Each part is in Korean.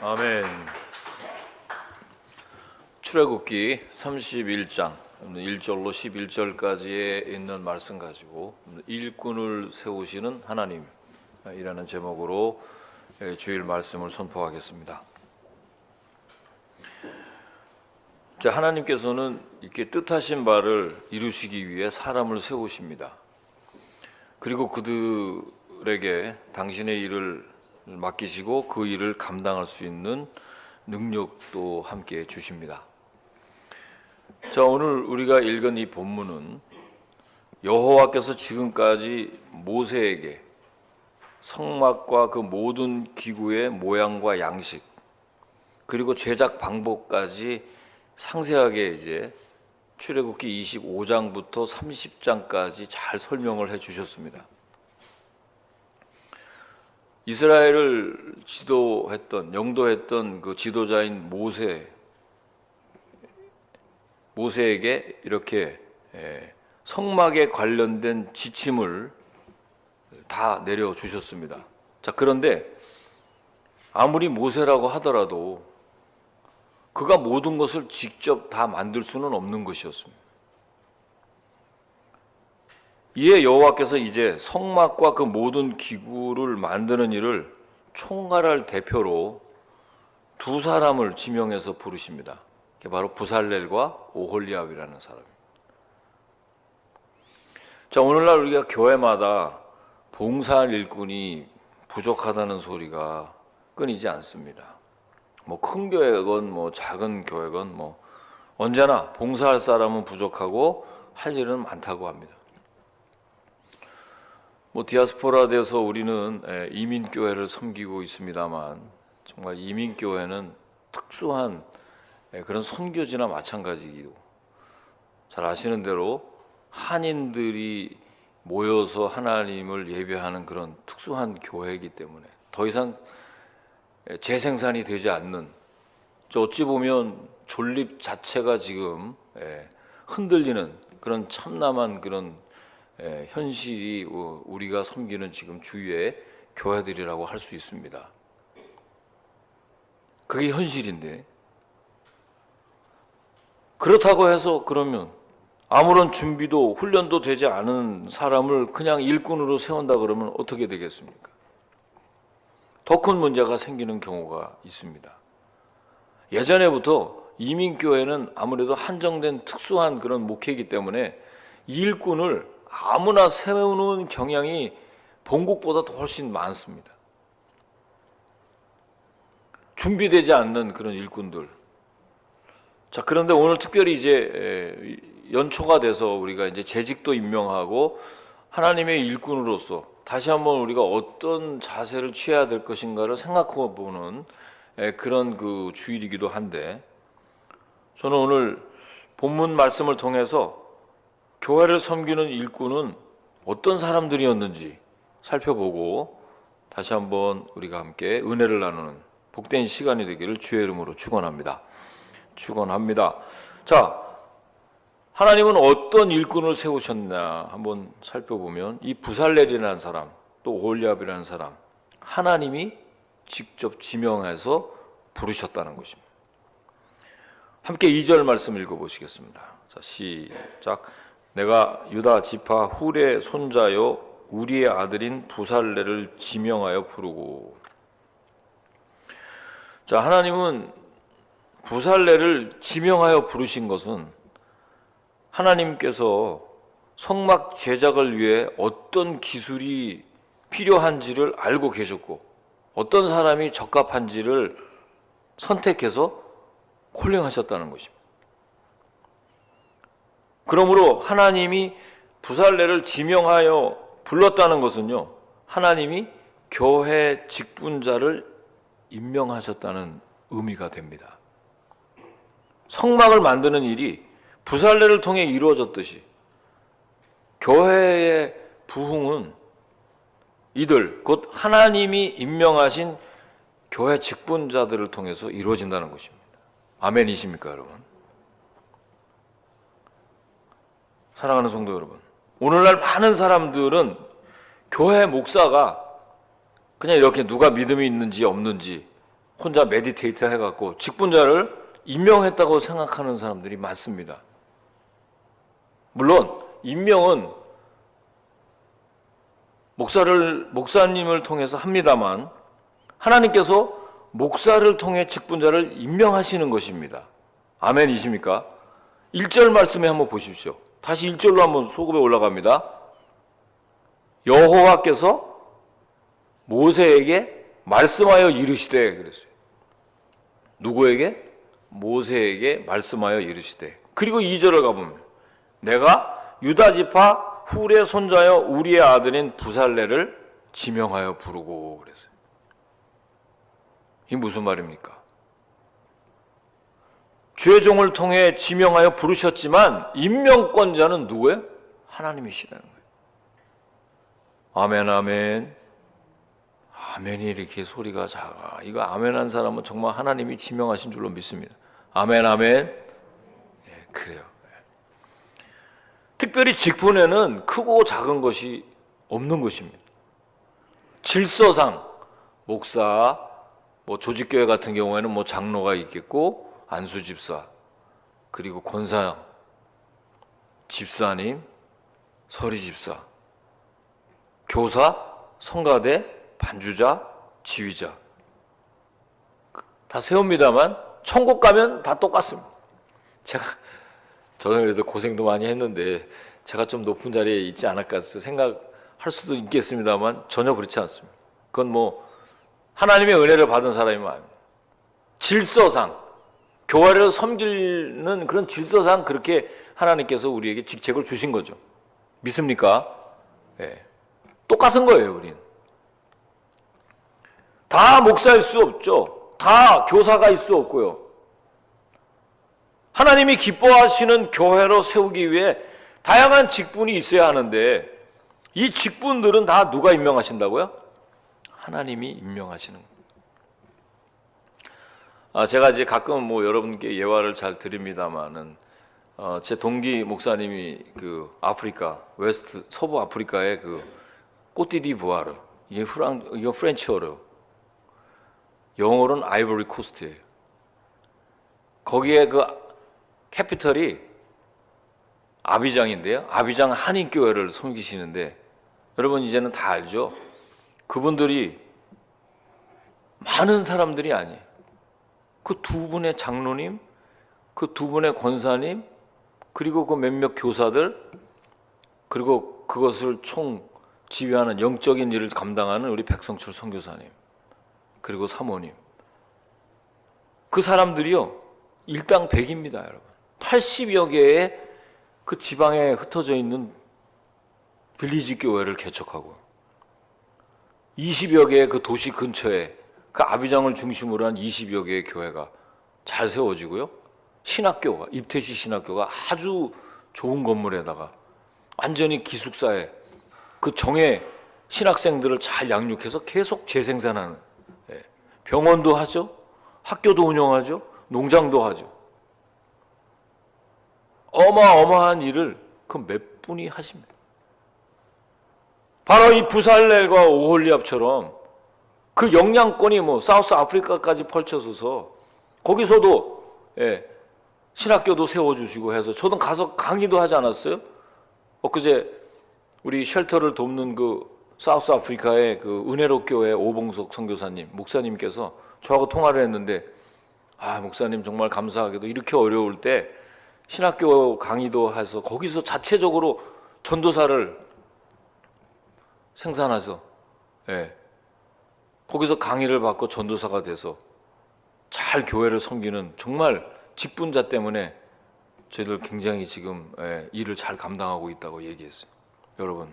아멘. 출애굽기 31장 1절로 11절까지에 있는 말씀 가지고 일꾼을 세우시는 하나님이라는 제목으로 주일 말씀을 선포하겠습니다. 자, 하나님께서는 이렇게 뜻하신 바를 이루시기 위해 사람을 세우십니다. 그리고 그들에게 당신의 일을 맡기시고 그 일을 감당할 수 있는 능력도 함께 주십니다. 자, 오늘 우리가 읽은 이 본문은 여호와께서 지금까지 모세에게 성막과 그 모든 기구의 모양과 양식 그리고 제작 방법까지 상세하게 이제 출애굽기 25장부터 30장까지 잘 설명을 해 주셨습니다. 이스라엘을 영도했던 그 지도자인 모세에게 이렇게 성막에 관련된 지침을 다 내려주셨습니다. 자, 그런데 아무리 모세라고 하더라도 그가 모든 것을 직접 다 만들 수는 없는 것이었습니다. 이에 여호와께서 이제 성막과 그 모든 기구를 만드는 일을 총괄할 대표로 두 사람을 지명해서 부르십니다. 그게 바로 부살렐과 오홀리압이라는 사람입니다. 자, 오늘날 우리가 교회마다 봉사할 일꾼이 부족하다는 소리가 끊이지 않습니다. 뭐 큰 교회건 뭐 작은 교회건 뭐 언제나 봉사할 사람은 부족하고 할 일은 많다고 합니다. 뭐 디아스포라 돼서 우리는 이민교회를 섬기고 있습니다만 정말 이민교회는 특수한 그런 선교지나 마찬가지이고 잘 아시는 대로 한인들이 모여서 하나님을 예배하는 그런 특수한 교회이기 때문에 더 이상 재생산이 되지 않는, 어찌 보면 존립 자체가 지금 흔들리는 그런 참담한 그런 현실이 우리가 섬기는 지금 주위의 교회들이라고 할 수 있습니다. 그게 현실인데, 그렇다고 해서 그러면 아무런 준비도 훈련도 되지 않은 사람을 그냥 일꾼으로 세운다 그러면 어떻게 되겠습니까? 더 큰 문제가 생기는 경우가 있습니다. 예전에부터 이민교회는 아무래도 한정된 특수한 그런 목회이기 때문에 일꾼을 아무나 세우는 경향이 본국보다 더 훨씬 많습니다. 준비되지 않는 그런 일꾼들. 자, 그런데 오늘 특별히 이제 연초가 돼서 우리가 이제 재직도 임명하고 하나님의 일꾼으로서 다시 한번 우리가 어떤 자세를 취해야 될 것인가를 생각해 보는 그런 그 주일이기도 한데, 저는 오늘 본문 말씀을 통해서 교회를 섬기는 일꾼은 어떤 사람들이었는지 살펴보고 다시 한번 우리가 함께 은혜를 나누는 복된 시간이 되기를 주의 이름으로 축원합니다. 자, 하나님은 어떤 일꾼을 세우셨나 한번 살펴보면 이 부살렐이라는 사람, 또 오홀리압이라는 사람, 하나님이 직접 지명해서 부르셨다는 것입니다. 함께 2절 말씀 읽어보시겠습니다. 자, 시작. 내가 유다 지파 훌의 손자요 우리의 아들인 부살렐을 지명하여 부르고. 자, 하나님은 부살렐을 지명하여 부르신 것은 하나님께서 성막 제작을 위해 어떤 기술이 필요한지를 알고 계셨고 어떤 사람이 적합한지를 선택해서 콜링하셨다는 것입니다. 그러므로 하나님이 부살렐을 지명하여 불렀다는 것은요, 하나님이 교회 직분자를 임명하셨다는 의미가 됩니다. 성막을 만드는 일이 부살렐을 통해 이루어졌듯이 교회의 부흥은 이들 곧 하나님이 임명하신 교회 직분자들을 통해서 이루어진다는 것입니다. 아멘이십니까, 여러분? 사랑하는 성도 여러분, 오늘날 많은 사람들은 교회 목사가 그냥 이렇게 누가 믿음이 있는지 없는지 혼자 메디테이트 해갖고 직분자를 임명했다고 생각하는 사람들이 많습니다. 물론 임명은 목사님을 통해서 합니다만 하나님께서 목사를 통해 직분자를 임명하시는 것입니다. 아멘이십니까? 1절 말씀에 한번 보십시오. 다시 1절로 한번 소급에 올라갑니다. 여호와께서 모세에게 말씀하여 이르시되 그랬어요. 누구에게? 모세에게 말씀하여 이르시되. 그리고 2절을 가보면 내가 유다 지파 훌의 손자여 우리의 아들인 부살레를 지명하여 부르고 그랬어요. 이게 무슨 말입니까? 죄종을 통해 지명하여 부르셨지만 임명권자는 누구예요? 하나님이시라는 거예요. 아멘 아멘. 아멘이 이렇게 소리가 작아. 이거 아멘한 사람은 정말 하나님이 지명하신 줄로 믿습니다. 아멘 아멘. 예, 그래요. 특별히 직분에는 크고 작은 것이 없는 것입니다. 질서상 목사, 조직교회 같은 경우에는 장로가 있겠고 안수집사, 그리고 권사, 집사님, 서리집사, 교사, 성가대, 반주자, 지휘자 다 세웁니다만 천국 가면 다 똑같습니다. 저는 그래도 고생도 많이 했는데 제가 좀 높은 자리에 있지 않을까 생각할 수도 있겠습니다만 전혀 그렇지 않습니다. 그건 하나님의 은혜를 받은 사람이면 아닙니다. 질서상 교회를 섬기는 그런 질서상 그렇게 하나님께서 우리에게 직책을 주신 거죠. 믿습니까? 네. 똑같은 거예요. 우리는 다 목사일 수 없죠. 다 교사가 수 없고요. 하나님이 기뻐하시는 교회로 세우기 위해 다양한 직분이 있어야 하는데 이 직분들은 다 누가 임명하신다고요? 하나님이 임명하시는 거예요. 제가 이제 가끔 여러분께 예화를 잘 드립니다만은 제 동기 목사님이 아프리카 서부 아프리카의 꼬티디부아르 이게 프렌치어로 영어로는 아이보리 코스트예요. 거기에 캐피털이 아비장인데요. 아비장 한인교회를 섬기시는데 여러분 이제는 다 알죠? 그분들이 많은 사람들이 아니에요. 그 두 분의 장로님, 그 두 분의 권사님, 그리고 그 몇몇 교사들, 그리고 그것을 총 지휘하는 영적인 일을 감당하는 우리 백성철 선교사님, 그리고 사모님. 그 사람들이요, 일당 100입니다, 여러분. 80여 개의 그 지방에 흩어져 있는 빌리지 교회를 개척하고 20여 개의 그 도시 근처에 그 아비장을 중심으로 한 20여 개의 교회가 잘 세워지고요. 신학교가, 입태시 신학교가 아주 좋은 건물에다가 완전히 기숙사에 그 정예 신학생들을 잘 양육해서 계속 재생산하는, 병원도 하죠, 학교도 운영하죠, 농장도 하죠. 어마어마한 일을 그 몇 분이 하십니다. 바로 이 부살렐과 오홀리압처럼 그 영향권이 사우스 아프리카까지 펼쳐서서 거기서도 신학교도 세워주시고 해서 저도 가서 강의도 하지 않았어요? 엊그제 우리 쉘터를 돕는 사우스 아프리카의 은혜로 교회 오봉석 선교사님 목사님께서 저하고 통화를 했는데 목사님 정말 감사하게도 이렇게 어려울 때 신학교 강의도 해서 거기서 자체적으로 전도사를 생산해서 거기서 강의를 받고 전도사가 돼서 잘 교회를 섬기는 정말 직분자 때문에 저희들 굉장히 지금 일을 잘 감당하고 있다고 얘기했어요. 여러분,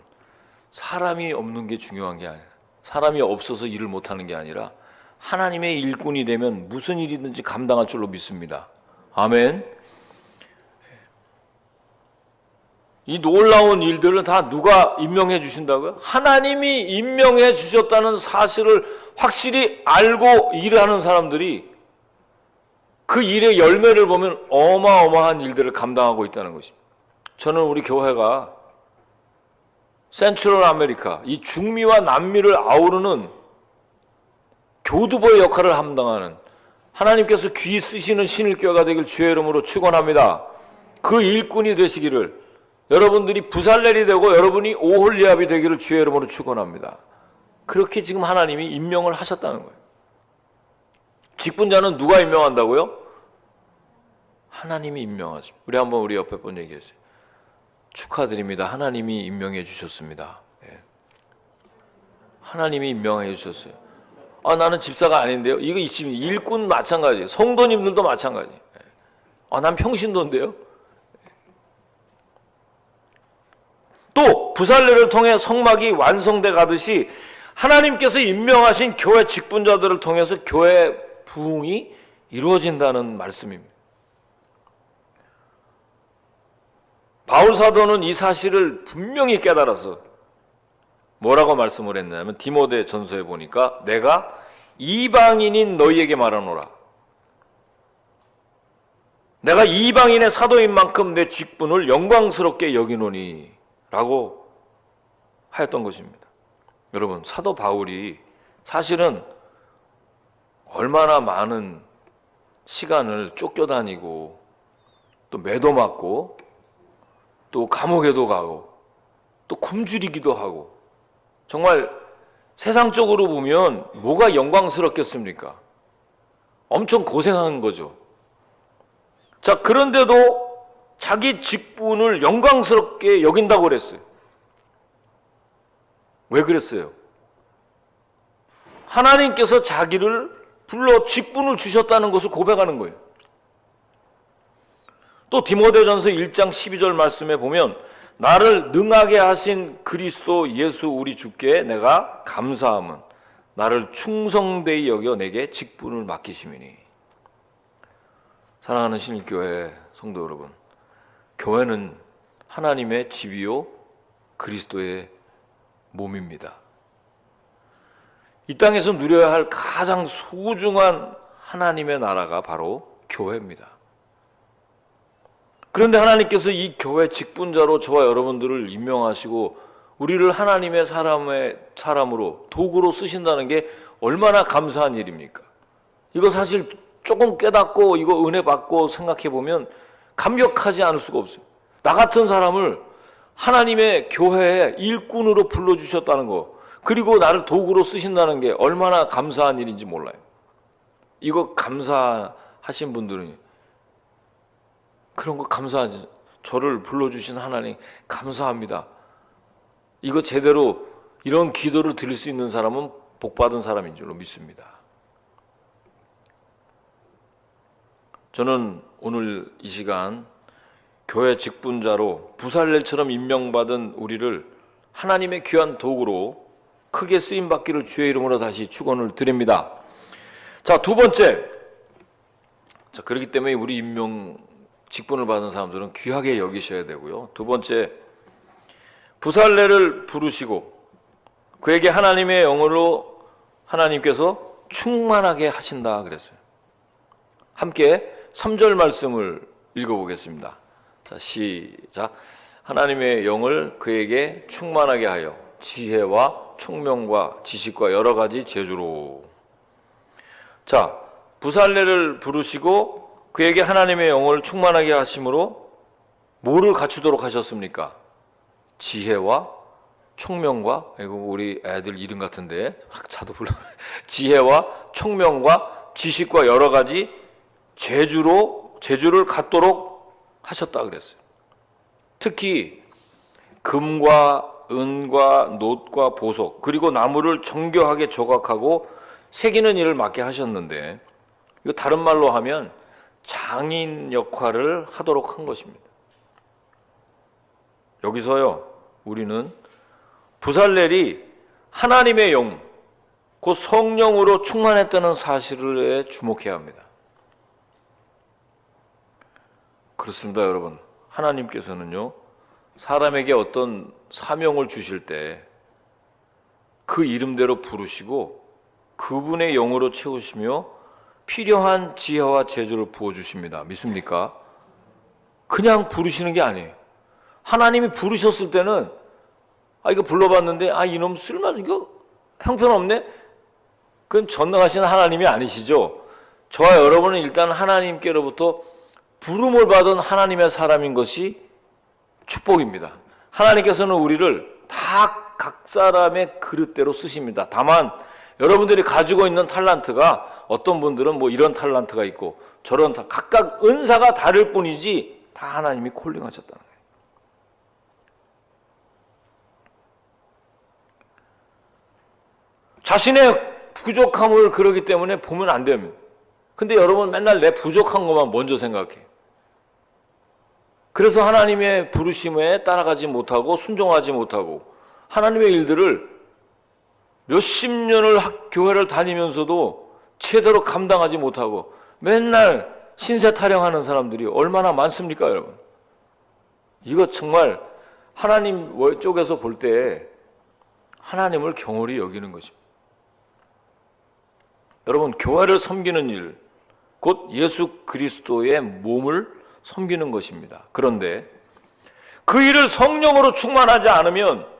사람이 없는 게 중요한 게 아니라, 사람이 없어서 일을 못하는 게 아니라 하나님의 일꾼이 되면 무슨 일이든지 감당할 줄로 믿습니다. 아멘. 이 놀라운 일들은 다 누가 임명해 주신다고요? 하나님이 임명해 주셨다는 사실을 확실히 알고 일하는 사람들이 그 일의 열매를 보면 어마어마한 일들을 감당하고 있다는 것입니다. 저는 우리 교회가 센트럴 아메리카, 이 중미와 남미를 아우르는 교두보의 역할을 감당하는 하나님께서 귀 쓰시는 신일교회가 되길 주의 이름으로 축원합니다. 그 일꾼이 되시기를, 여러분들이 부살렐이 되고 여러분이 오홀리압이 되기를 주의 이름으로 축원합니다. 그렇게 지금 하나님이 임명을 하셨다는 거예요. 직분자는 누가 임명한다고요? 하나님이 임명하십니다. 우리 옆에 분 얘기했어요. 축하드립니다. 하나님이 임명해 주셨습니다. 예. 하나님이 임명해 주셨어요. 나는 집사가 아닌데요. 이거 지금 일꾼 마찬가지예요. 성도님들도 마찬가지예요. 난 평신도인데요. 또 부살레를 통해 성막이 완성돼 가듯이 하나님께서 임명하신 교회 직분자들을 통해서 교회 부흥이 이루어진다는 말씀입니다. 바울 사도는 이 사실을 분명히 깨달아서 뭐라고 말씀을 했냐면, 디모데 전서에 보니까 내가 이방인인 너희에게 말하노라. 내가 이방인의 사도인 만큼 내 직분을 영광스럽게 여기노니 라고 하였던 것입니다. 여러분, 사도 바울이 사실은 얼마나 많은 시간을 쫓겨다니고 또 매도 맞고 또 감옥에도 가고 또 굶주리기도 하고, 정말 세상적으로 보면 뭐가 영광스럽겠습니까? 엄청 고생한 거죠. 자, 그런데도 자기 직분을 영광스럽게 여긴다고 그랬어요. 왜 그랬어요? 하나님께서 자기를 불러 직분을 주셨다는 것을 고백하는 거예요. 또 디모데전서 1장 12절 말씀에 보면, 나를 능하게 하신 그리스도 예수 우리 주께 내가 감사함은 나를 충성되이 여겨 내게 직분을 맡기심이니. 사랑하는 신일교회 성도 여러분, 교회는 하나님의 집이요 그리스도의 몸입니다. 이 땅에서 누려야 할 가장 소중한 하나님의 나라가 바로 교회입니다. 그런데 하나님께서 이 교회 직분자로 저와 여러분들을 임명하시고 우리를 하나님의 사람으로 도구로 쓰신다는 게 얼마나 감사한 일입니까? 이거 사실 조금 깨닫고 이거 은혜 받고 생각해 보면 감격하지 않을 수가 없어요. 나 같은 사람을 하나님의 교회의 일꾼으로 불러주셨다는 거, 그리고 나를 도구로 쓰신다는 게 얼마나 감사한 일인지 몰라요. 이거 감사하신 분들은 그런 거 감사하지. 저를 불러주신 하나님 감사합니다. 이거 제대로 이런 기도를 드릴 수 있는 사람은 복받은 사람인 줄로 믿습니다. 저는 오늘 이 시간 교회 직분자로 부살렐처럼 임명받은 우리를 하나님의 귀한 도구로 크게 쓰임받기를 주의 이름으로 다시 축원을 드립니다. 자, 두 번째. 자, 그렇기 때문에 우리 직분을 받은 사람들은 귀하게 여기셔야 되고요. 두 번째, 부살레를 부르시고 그에게 하나님의 영으로 하나님께서 충만하게 하신다 그랬어요. 함께 3절 말씀을 읽어보겠습니다. 자, 시작. 하나님의 영을 그에게 충만하게 하여 지혜와 총명과 지식과 여러 가지 재주로. 자, 부살레를 부르시고 그에게 하나님의 영을 충만하게 하심으로 뭐를 갖추도록 하셨습니까? 지혜와 총명과, 이거 우리 애들 이름 같은데 자도 불러. 지혜와 총명과 지식과 여러 가지 재주를 갖도록 하셨다 그랬어요. 특히 금과 은과 놋과 보석, 그리고 나무를 정교하게 조각하고 새기는 일을 맡게 하셨는데, 이거 다른 말로 하면 장인 역할을 하도록 한 것입니다. 여기서요, 우리는 부살렐이 하나님의 영, 그 성령으로 충만했다는 사실에 주목해야 합니다. 그렇습니다, 여러분. 하나님께서는요, 사람에게 어떤 사명을 주실 때 그 이름대로 부르시고 그분의 영으로 채우시며 필요한 지혜와 재주를 부어주십니다. 믿습니까? 그냥 부르시는 게 아니에요. 하나님이 부르셨을 때는 이거 불러봤는데 이놈 쓸만한, 이거 형편없네? 그건 전능하신 하나님이 아니시죠. 저와 여러분은 일단 하나님께로부터 부름을 받은 하나님의 사람인 것이 축복입니다. 하나님께서는 우리를 다 각 사람의 그릇대로 쓰십니다. 다만 여러분들이 가지고 있는 탤런트가 어떤 분들은 뭐 이런 탤런트가 있고 저런 각각 은사가 다를 뿐이지 다 하나님이 콜링하셨다는 거예요. 자신의 부족함을 그러기 때문에 보면 안 됩니다. 근데 여러분 맨날 내 부족한 것만 먼저 생각해. 그래서 하나님의 부르심에 따라가지 못하고 순종하지 못하고 하나님의 일들을 몇십 년을 교회를 다니면서도 제대로 감당하지 못하고 맨날 신세 타령하는 사람들이 얼마나 많습니까, 여러분? 이거 정말 하나님 쪽에서 볼 때 하나님을 경홀히 여기는 것입니다. 여러분, 교회를 섬기는 일, 곧 예수 그리스도의 몸을 섬기는 것입니다. 그런데 그 일을 성령으로 충만하지 않으면,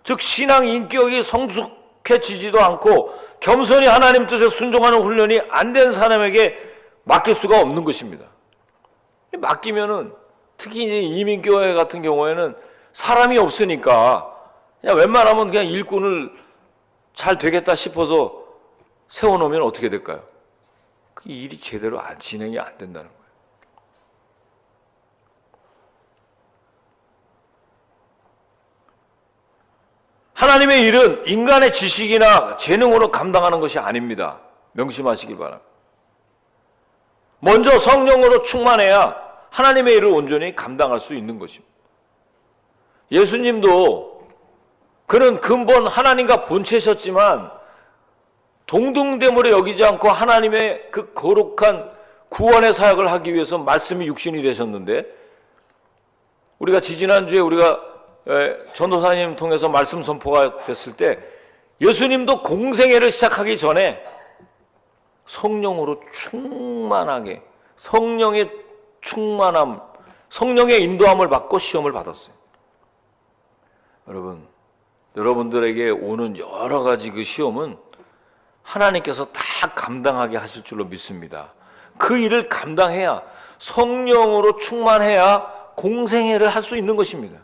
즉 신앙 인격이 성숙해지지도 않고 겸손히 하나님 뜻에 순종하는 훈련이 안 된 사람에게 맡길 수가 없는 것입니다. 맡기면은 특히 이제 이민교회 같은 경우에는 사람이 없으니까 그냥 웬만하면 그냥 일꾼을 잘 되겠다 싶어서 세워놓으면 어떻게 될까요? 그 일이 제대로 진행이 안 된다는 거예요. 하나님의 일은 인간의 지식이나 재능으로 감당하는 것이 아닙니다. 명심하시길 바랍니다. 먼저 성령으로 충만해야 하나님의 일을 온전히 감당할 수 있는 것입니다. 예수님도 그는 근본 하나님과 본체셨지만 동등됨으로 여기지 않고 하나님의 그 거룩한 구원의 사역을 하기 위해서 말씀이 육신이 되셨는데, 우리가 지지난주에 우리가 전도사님 통해서 말씀 선포가 됐을 때 예수님도 공생애를 시작하기 전에 성령으로 충만하게, 성령의 충만함, 성령의 인도함을 받고 시험을 받았어요. 여러분, 여러분들에게 오는 여러 가지 그 시험은 하나님께서 다 감당하게 하실 줄로 믿습니다. 그 일을 감당해야, 성령으로 충만해야 공생애를 할 수 있는 것입니다.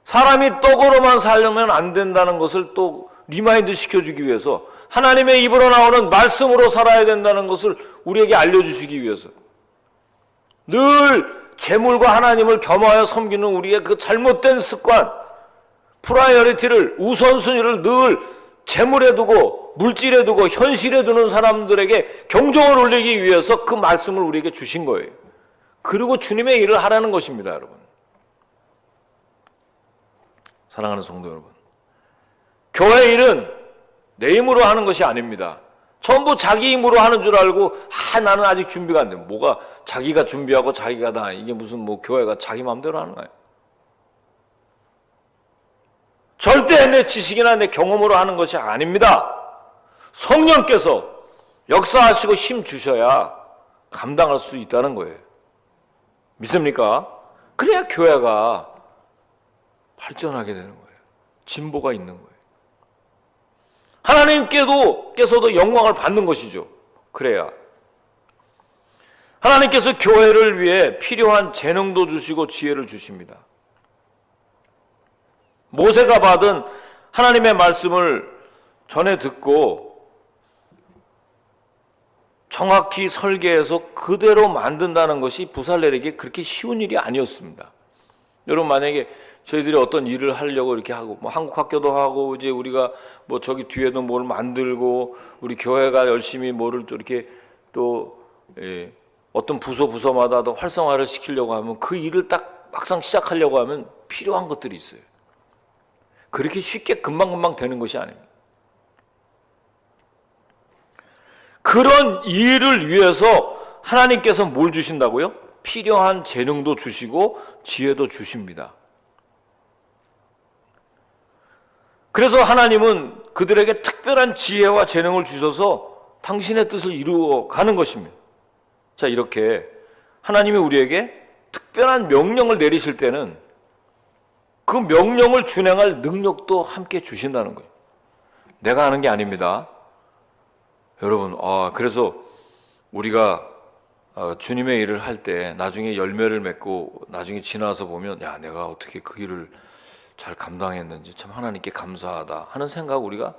사람이 떡으로만 살려면 안 된다는 것을 또 리마인드 시켜주기 위해서, 하나님의 입으로 나오는 말씀으로 살아야 된다는 것을 우리에게 알려주시기 위해서, 늘 재물과 하나님을 겸하여 섬기는 우리의 그 잘못된 습관, 프라이어리티를, 우선순위를 늘 재물에 두고 물질에 두고 현실에 두는 사람들에게 경종을 울리기 위해서 그 말씀을 우리에게 주신 거예요. 그리고 주님의 일을 하라는 것입니다, 여러분. 사랑하는 성도 여러분, 교회 일은 내 힘으로 하는 것이 아닙니다. 전부 자기 힘으로 하는 줄 알고 나는 아직 준비가 안 돼. 뭐가 자기가 준비하고 자기가 다, 이게 무슨 뭐 교회가 자기 마음대로 하는 거예요. 절대 내 지식이나 내 경험으로 하는 것이 아닙니다. 성령께서 역사하시고 힘 주셔야 감당할 수 있다는 거예요. 믿습니까? 그래야 교회가 발전하게 되는 거예요. 진보가 있는 거예요. 하나님께서도 영광을 받는 것이죠. 그래야. 하나님께서 교회를 위해 필요한 재능도 주시고 지혜를 주십니다. 모세가 받은 하나님의 말씀을 전해 듣고 정확히 설계해서 그대로 만든다는 것이 부살렐에게 그렇게 쉬운 일이 아니었습니다. 여러분, 만약에 저희들이 어떤 일을 하려고 이렇게 하고, 뭐 한국 학교도 하고, 이제 우리가 뭐 저기 뒤에도 뭘 만들고, 우리 교회가 열심히 뭐를 또 이렇게 또 어떤 부서마다 도 활성화를 시키려고 하면, 그 일을 딱 막상 시작하려고 하면 필요한 것들이 있어요. 그렇게 쉽게 금방금방 되는 것이 아닙니다. 그런 일을 위해서 하나님께서 뭘 주신다고요? 필요한 재능도 주시고 지혜도 주십니다. 그래서 하나님은 그들에게 특별한 지혜와 재능을 주셔서 당신의 뜻을 이루어 가는 것입니다. 자, 이렇게 하나님이 우리에게 특별한 명령을 내리실 때는 그 명령을 준행할 능력도 함께 주신다는 거예요. 내가 하는 게 아닙니다. 여러분, 그래서 우리가 주님의 일을 할 때 나중에 열매를 맺고 나중에 지나서 보면, 야, 내가 어떻게 그 일을 잘 감당했는지 참 하나님께 감사하다 하는 생각 우리가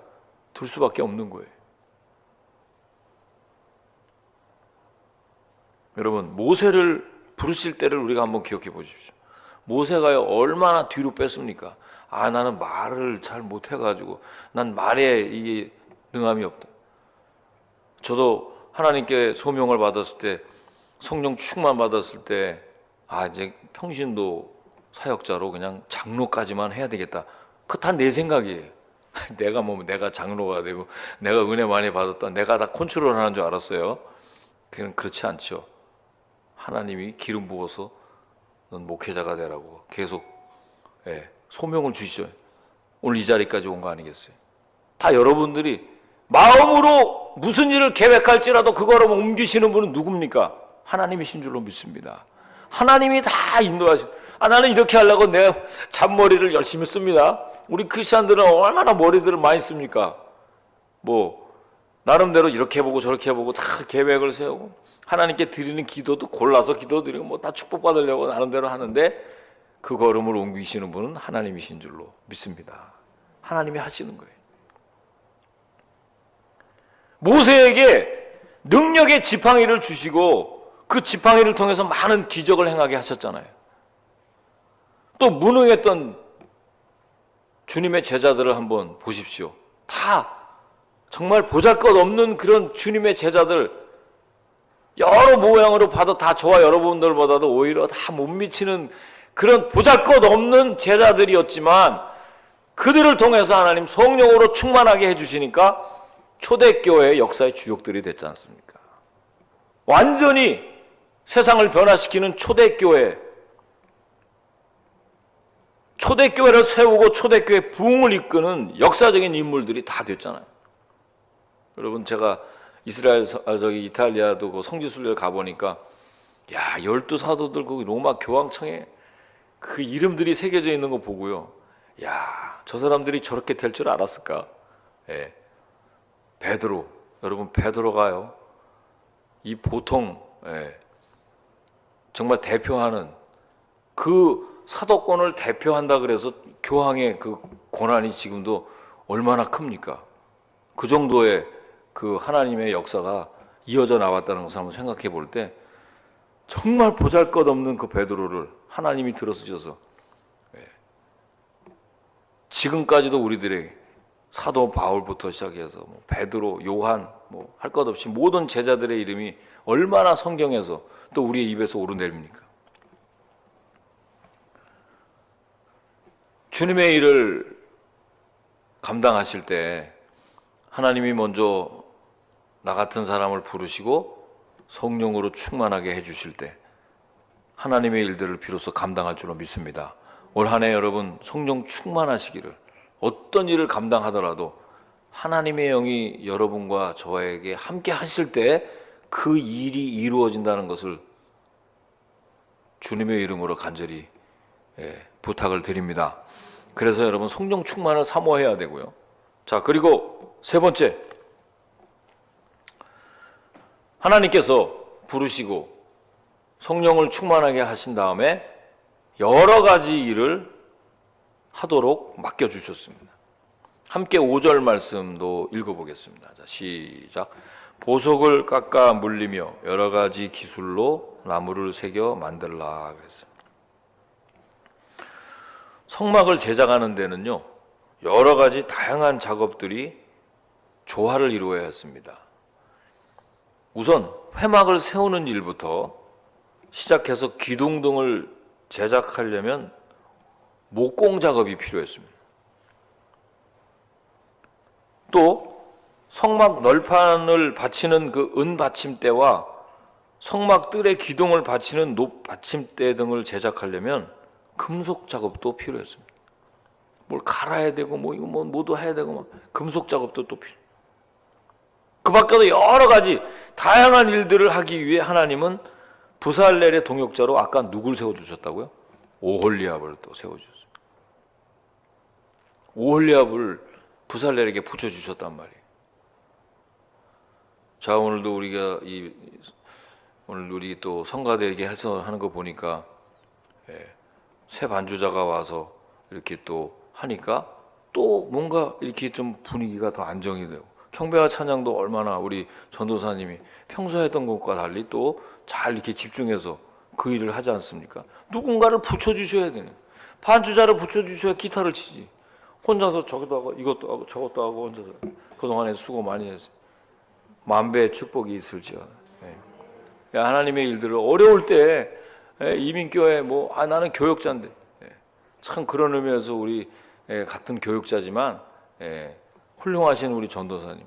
들 수밖에 없는 거예요. 여러분, 모세를 부르실 때를 우리가 한번 기억해 보십시오. 모세가요, 얼마나 뒤로 뺐습니까? 나는 말을 잘 못해가지고 난 말에 이게 능함이 없다. 저도 하나님께 소명을 받았을 때, 성령 충만 받았을 때, 이제 평신도 사역자로 그냥 장로까지만 해야 되겠다. 그거 다 내 생각이에요. 내가 장로가 되고 내가 은혜 많이 받았다, 내가 다 컨트롤하는 줄 알았어요. 그건 그렇지 않죠. 하나님이 기름 부어서 넌 목회자가 되라고 계속 소명을 주시죠. 오늘 이 자리까지 온 거 아니겠어요? 다 여러분들이 마음으로 무슨 일을 계획할지라도 그거를 옮기시는 분은 누굽니까? 하나님이신 줄로 믿습니다. 하나님이 다 인도하시. 나는 이렇게 하려고 내가 잔머리를 열심히 씁니다. 우리 크리스천들은 얼마나 머리들을 많이 씁니까? 나름대로 이렇게 해보고 저렇게 해보고 다 계획을 세우고, 하나님께 드리는 기도도 골라서 기도드리고 다 축복받으려고 나름대로 하는데, 그 걸음을 옮기시는 분은 하나님이신 줄로 믿습니다. 하나님이 하시는 거예요. 모세에게 능력의 지팡이를 주시고 그 지팡이를 통해서 많은 기적을 행하게 하셨잖아요. 또 무능했던 주님의 제자들을 한번 보십시오. 다 정말 보잘것없는 그런 주님의 제자들, 여러 모양으로 봐도 다 저와 여러분들보다도 오히려 다 못 미치는 그런 보잘것없는 제자들이었지만, 그들을 통해서 하나님 성령으로 충만하게 해주시니까 초대교회의 역사의 주역들이 됐지 않습니까? 완전히 세상을 변화시키는 초대교회를 세우고 초대교회 부흥을 이끄는 역사적인 인물들이 다 됐잖아요. 여러분, 제가 이탈리아도 그 성지순례를 가보니까, 12사도들 그 로마 교황청에 그 이름들이 새겨져 있는 거 보고요, 저 사람들이 저렇게 될 줄 알았을까? 베드로, 여러분, 베드로가요, 이 보통 정말 대표하는 그 사도권을 대표한다 그래서 교황의 그 권한이 지금도 얼마나 큽니까? 그 정도의 그 하나님의 역사가 이어져 나왔다는 것을 한번 생각해 볼 때, 정말 보잘것없는 그 베드로를 하나님이 들어쓰셔서 지금까지도 우리들에게 사도 바울부터 시작해서 베드로, 요한, 할 것 없이 모든 제자들의 이름이 얼마나 성경에서 또 우리의 입에서 오르내립니까? 주님의 일을 감당하실 때 하나님이 먼저 나 같은 사람을 부르시고 성령으로 충만하게 해주실 때 하나님의 일들을 비로소 감당할 줄로 믿습니다. 올 한 해 여러분, 성령 충만하시기를, 어떤 일을 감당하더라도 하나님의 영이 여러분과 저에게 함께 하실 때 그 일이 이루어진다는 것을 주님의 이름으로 간절히 부탁을 드립니다. 그래서 여러분, 성령 충만을 사모해야 되고요. 자, 그리고 세 번째, 하나님께서 부르시고 성령을 충만하게 하신 다음에 여러 가지 일을 하도록 맡겨주셨습니다. 함께 5절 말씀도 읽어보겠습니다. 자, 시작. 보석을 깎아 물리며 여러 가지 기술로 나무를 새겨 만들라 그랬습니다. 성막을 제작하는 데는요, 여러 가지 다양한 작업들이 조화를 이루어야 했습니다. 우선 회막을 세우는 일부터 시작해서 기둥 등을 제작하려면 목공 작업이 필요했습니다. 또 성막 널판을 받치는 그 은 받침대와 성막 뜰의 기둥을 받치는 높 받침대 등을 제작하려면 금속 작업도 필요했습니다. 뭘 갈아야 되고 이거 뭐도 해야 되고 금속 작업도 또 필요. 그 밖에도 여러 가지 다양한 일들을 하기 위해 하나님은 부살렐의 동역자로 아까 누굴 세워주셨다고요? 오홀리압을 또 세워주셨어요. 오홀리압을 부살렐에게 붙여주셨단 말이에요. 자, 오늘도 우리가 오늘 우리 또 성가대에게 해서 하는 거 보니까 새 반주자가 와서 이렇게 또 하니까 또 뭔가 이렇게 좀 분위기가 더 안정이 되고, 경배와 찬양도 얼마나 우리 전도사님이 평소에 했던 것과 달리 또 잘 이렇게 집중해서 그 일을 하지 않습니까? 누군가를 붙여주셔야 되는, 반주자를 붙여주셔야 기타를 치지. 혼자서 저기도 하고 이것도 하고 저것도 하고 혼자서 그동안에 수고 많이 했어요. 만배의 축복이 있을지어다. 하나님의 일들을 어려울 때 이민교회 나는 교역자인데, 참 그런 의미에서 우리 같은 교역자지만 훌륭하신 우리 전도사님.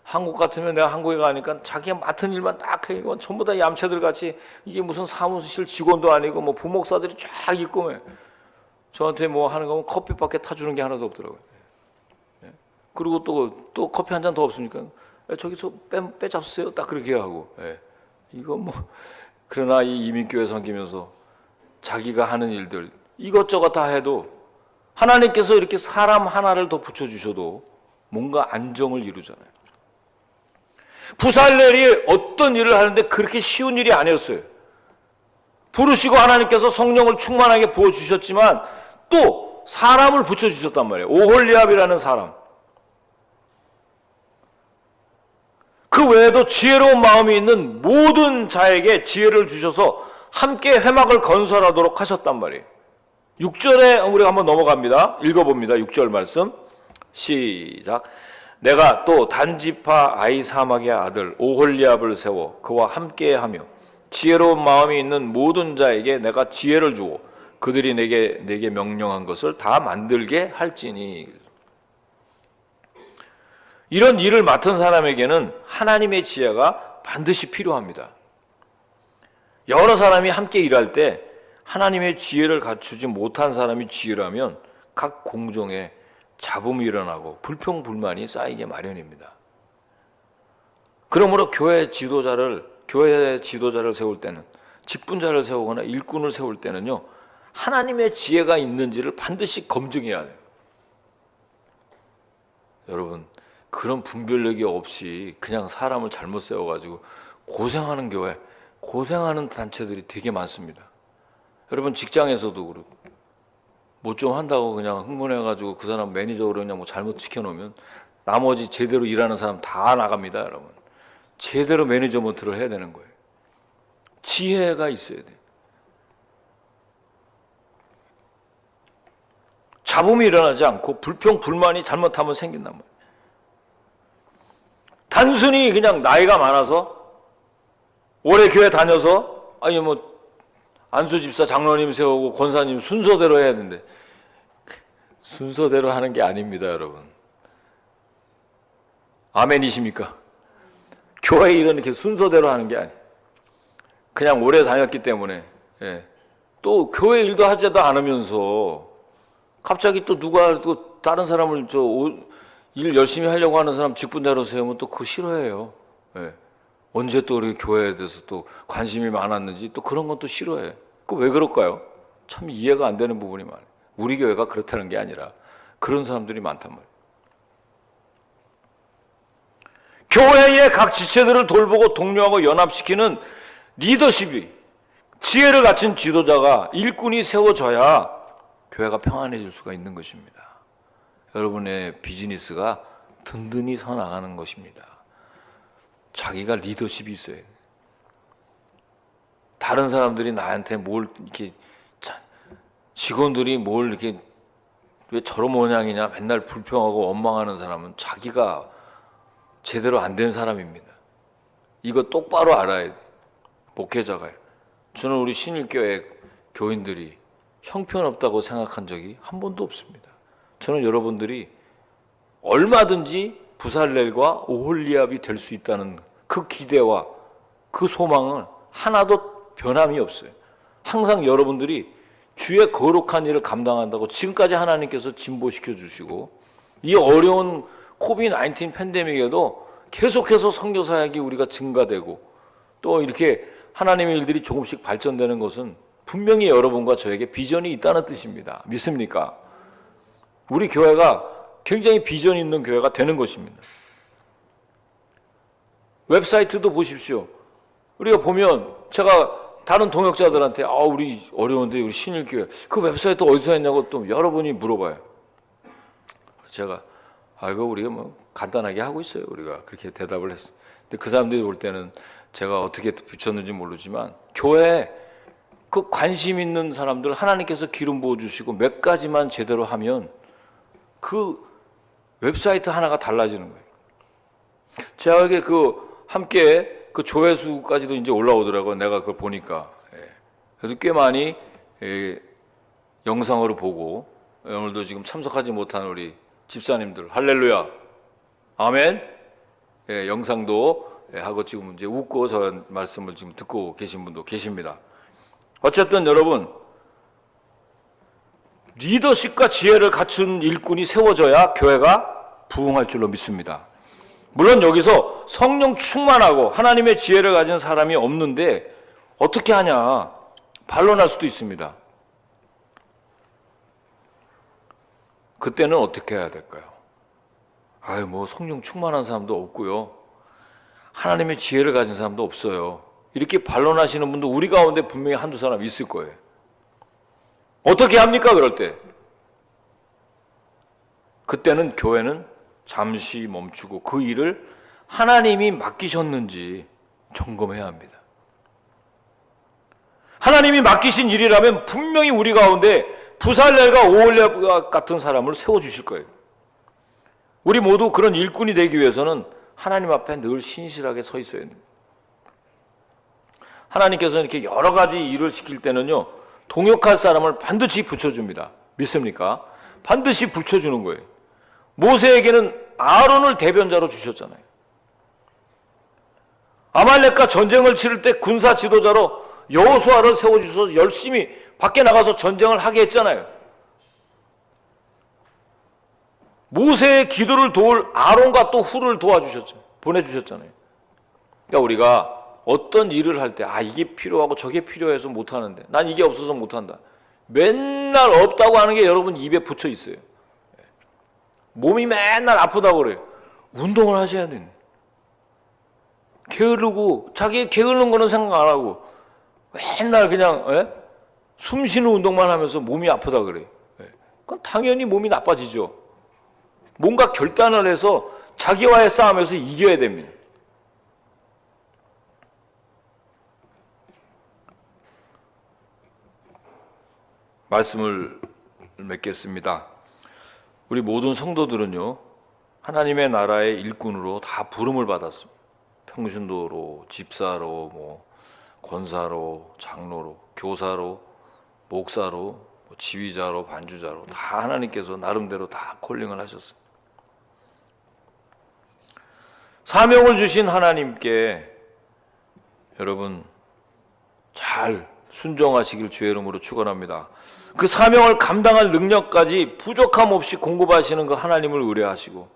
한국 같으면 내가 한국에 가니까 자기가 맡은 일만 딱 해. 이건 전부 다 얌체들 같이, 이게 무슨 사무실 직원도 아니고 부목사들이 쫙 있고 저한테 하는 거면 커피밖에 타주는 게 하나도 없더라고요. 그리고 또 커피 한 잔 더 없습니까? 저기서 빼잡으세요. 딱 그렇게 하고. 이거 그러나 이 이민교회 섬기면서 자기가 하는 일들 이것저것 다 해도 하나님께서 이렇게 사람 하나를 더 붙여주셔도 뭔가 안정을 이루잖아요. 부살렐이 어떤 일을 하는데 그렇게 쉬운 일이 아니었어요. 부르시고 하나님께서 성령을 충만하게 부어주셨지만 또 사람을 붙여주셨단 말이에요. 오홀리압이라는 사람. 그 외에도 지혜로운 마음이 있는 모든 자에게 지혜를 주셔서 함께 회막을 건설하도록 하셨단 말이에요. 6절에 우리가 한번 넘어갑니다. 읽어봅니다. 6절 말씀 시작. 내가 또 단지파 아이사막의 아들 오홀리압을 세워 그와 함께하며 지혜로운 마음이 있는 모든 자에게 내가 지혜를 주고 그들이 내게 명령한 것을 다 만들게 할지니. 이런 일을 맡은 사람에게는 하나님의 지혜가 반드시 필요합니다. 여러 사람이 함께 일할 때 하나님의 지혜를 갖추지 못한 사람이 지혜라면 각 공정에 잡음이 일어나고 불평불만이 쌓이게 마련입니다. 그러므로 교회 지도자를 세울 때는, 직분자를 세우거나 일꾼을 세울 때는요, 하나님의 지혜가 있는지를 반드시 검증해야 돼요. 여러분, 그런 분별력이 없이 그냥 사람을 잘못 세워가지고 고생하는 교회, 고생하는 단체들이 되게 많습니다. 여러분, 직장에서도 그렇고 뭐 좀 한다고 그냥 흥분해가지고 그 사람 매니저로 그냥 잘못 시켜놓으면 나머지 제대로 일하는 사람 다 나갑니다. 여러분, 제대로 매니저먼트를 해야 되는 거예요. 지혜가 있어야 돼요. 잡음이 일어나지 않고 불평, 불만이 잘못하면 생긴단 말이에요. 단순히 그냥 나이가 많아서 오래 교회 다녀서 안수 집사 장로님 세우고 권사님 순서대로 해야 되는데 순서대로 하는 게 아닙니다, 여러분. 아멘이십니까? 교회 일은 이렇게 순서대로 하는 게 아니에요. 그냥 오래 다녔기 때문에 또 교회 일도 하지도 않으면서 갑자기 또 누가 또 다른 사람을 일 열심히 하려고 하는 사람 직분자로 세우면 또 그거 싫어해요. 언제 또 우리 교회에 대해서 또 관심이 많았는지 또 그런 건 또 싫어해. 그 왜 그럴까요? 참 이해가 안 되는 부분이 많아요. 우리 교회가 그렇다는 게 아니라 그런 사람들이 많단 말이에요. 교회의 각 지체들을 돌보고 독려하고 연합시키는 리더십이, 지혜를 갖춘 지도자가, 일꾼이 세워져야 교회가 평안해질 수가 있는 것입니다. 여러분의 비즈니스가 든든히 서 나가는 것입니다. 자기가 리더십이 있어야 돼요. 다른 사람들이 나한테 직원들이 이렇게 왜 저런 모양이냐 맨날 불평하고 원망하는 사람은 자기가 제대로 안 된 사람입니다. 이거 똑바로 알아야 돼. 목회자가요. 저는 우리 신일교회 교인들이 형편없다고 생각한 적이 한 번도 없습니다. 저는 여러분들이 얼마든지 부살렐과 오홀리압이 될 수 있다는 그 기대와 그 소망은 하나도 변함이 없어요. 항상 여러분들이 주의 거룩한 일을 감당한다고 지금까지 하나님께서 진보시켜 주시고 이 어려운 코비드-19 팬데믹에도 계속해서 선교 사역이 우리가 증가되고 또 이렇게 하나님의 일들이 조금씩 발전되는 것은 분명히 여러분과 저에게 비전이 있다는 뜻입니다. 믿습니까? 우리 교회가 굉장히 비전 있는 교회가 되는 것입니다. 웹사이트도 보십시오. 우리가 보면 제가 다른 동역자들한테 우리 어려운데 우리 신일교회 그 웹사이트 어디서 했냐고 또 여러분이 물어봐요. 제가 이거 우리가 뭐 간단하게 하고 있어요. 우리가 그렇게 대답을 했어요. 근데 그 사람들이 볼 때는 제가 어떻게 비쳤는지 모르지만 교회에 그 관심 있는 사람들 하나님께서 기름 부어주시고 몇 가지만 제대로 하면 그 웹사이트 하나가 달라지는 거예요. 제가 이게 함께 그 조회수까지도 이제 올라오더라고요. 내가 그걸 보니까. 그래도 꽤 많이 영상으로 보고 오늘도 지금 참석하지 못한 우리 집사님들 할렐루야 아멘. 영상도 하고 지금 이제 웃고 저 말씀을 지금 듣고 계신 분도 계십니다. 어쨌든 여러분 리더십과 지혜를 갖춘 일꾼이 세워져야 교회가 부흥할 줄로 믿습니다. 물론 여기서 성령 충만하고 하나님의 지혜를 가진 사람이 없는데 어떻게 하냐 반론할 수도 있습니다. 그때는 어떻게 해야 될까요? 뭐 성령 충만한 사람도 없고요. 하나님의 지혜를 가진 사람도 없어요. 이렇게 반론하시는 분도 우리 가운데 분명히 한두 사람 있을 거예요. 어떻게 합니까? 그럴 때 그때는 교회는 잠시 멈추고 그 일을 하나님이 맡기셨는지 점검해야 합니다. 하나님이 맡기신 일이라면 분명히 우리 가운데 부살렐과 오홀렙 같은 사람을 세워주실 거예요. 우리 모두 그런 일꾼이 되기 위해서는 하나님 앞에 늘 신실하게 서 있어야 됩니다. 하나님께서 이렇게 여러 가지 일을 시킬 때는요 동역할 사람을 반드시 붙여줍니다. 믿습니까? 반드시 붙여주는 거예요. 모세에게는 아론을 대변자로 주셨잖아요. 아말렉과 전쟁을 치를 때 군사 지도자로 여호수아를 세워주셔서 열심히 밖에 나가서 전쟁을 하게 했잖아요. 모세의 기도를 도울 아론과 또 훌을 도와주셨죠. 보내주셨잖아요. 그러니까 우리가 어떤 일을 할 때 이게 필요하고 저게 필요해서 못하는데 난 이게 없어서 못한다. 맨날 없다고 하는 게 여러분 입에 붙어 있어요. 몸이 맨날 아프다고 그래요. 운동을 하셔야 돼요. 게으르고 자기 게으른 거는 생각 안 하고 맨날 그냥 숨 쉬는 운동만 하면서 몸이 아프다 그래요. 그건 당연히 몸이 나빠지죠. 뭔가 결단을 해서 자기와의 싸움에서 이겨야 됩니다. 말씀을 맺겠습니다. 우리 모든 성도들은요 하나님의 나라의 일꾼으로 다 부름을 받았습니다. 평신도로, 집사로, 권사로, 장로로, 교사로, 목사로, 지휘자로, 반주자로 다 하나님께서 나름대로 다 콜링을 하셨어요. 사명을 주신 하나님께 여러분 잘 순종하시길 주의 이름으로 축원합니다. 그 사명을 감당할 능력까지 부족함 없이 공급하시는 그 하나님을 의뢰하시고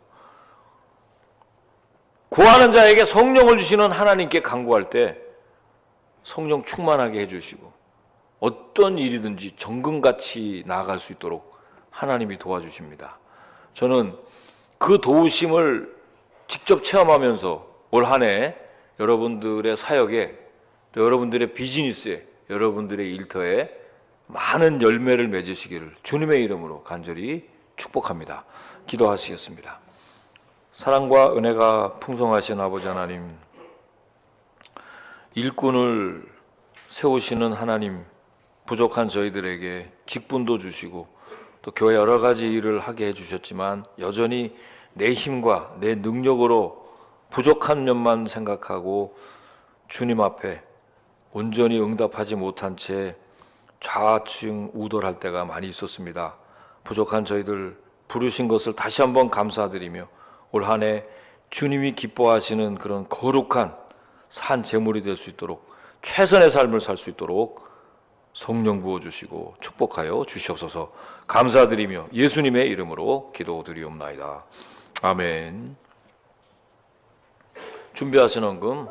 구하는 자에게 성령을 주시는 하나님께 간구할 때 성령 충만하게 해주시고 어떤 일이든지 정금같이 나아갈 수 있도록 하나님이 도와주십니다. 저는 그 도우심을 직접 체험하면서 올 한 해 여러분들의 사역에 또 여러분들의 비즈니스에 여러분들의 일터에 많은 열매를 맺으시기를 주님의 이름으로 간절히 축복합니다. 기도하시겠습니다. 사랑과 은혜가 풍성하신 아버지 하나님, 일꾼을 세우시는 하나님, 부족한 저희들에게 직분도 주시고 또 교회 여러 가지 일을 하게 해주셨지만 여전히 내 힘과 내 능력으로 부족한 면만 생각하고 주님 앞에 온전히 응답하지 못한 채 좌충 우돌할 때가 많이 있었습니다. 부족한 저희들 부르신 것을 다시 한번 감사드리며 올 한 해 주님이 기뻐하시는 그런 거룩한 산 제물이 될 수 있도록 최선의 삶을 살 수 있도록 성령 부어주시고 축복하여 주시옵소서. 감사드리며 예수님의 이름으로 기도드리옵나이다. 아멘. 준비하신 헌금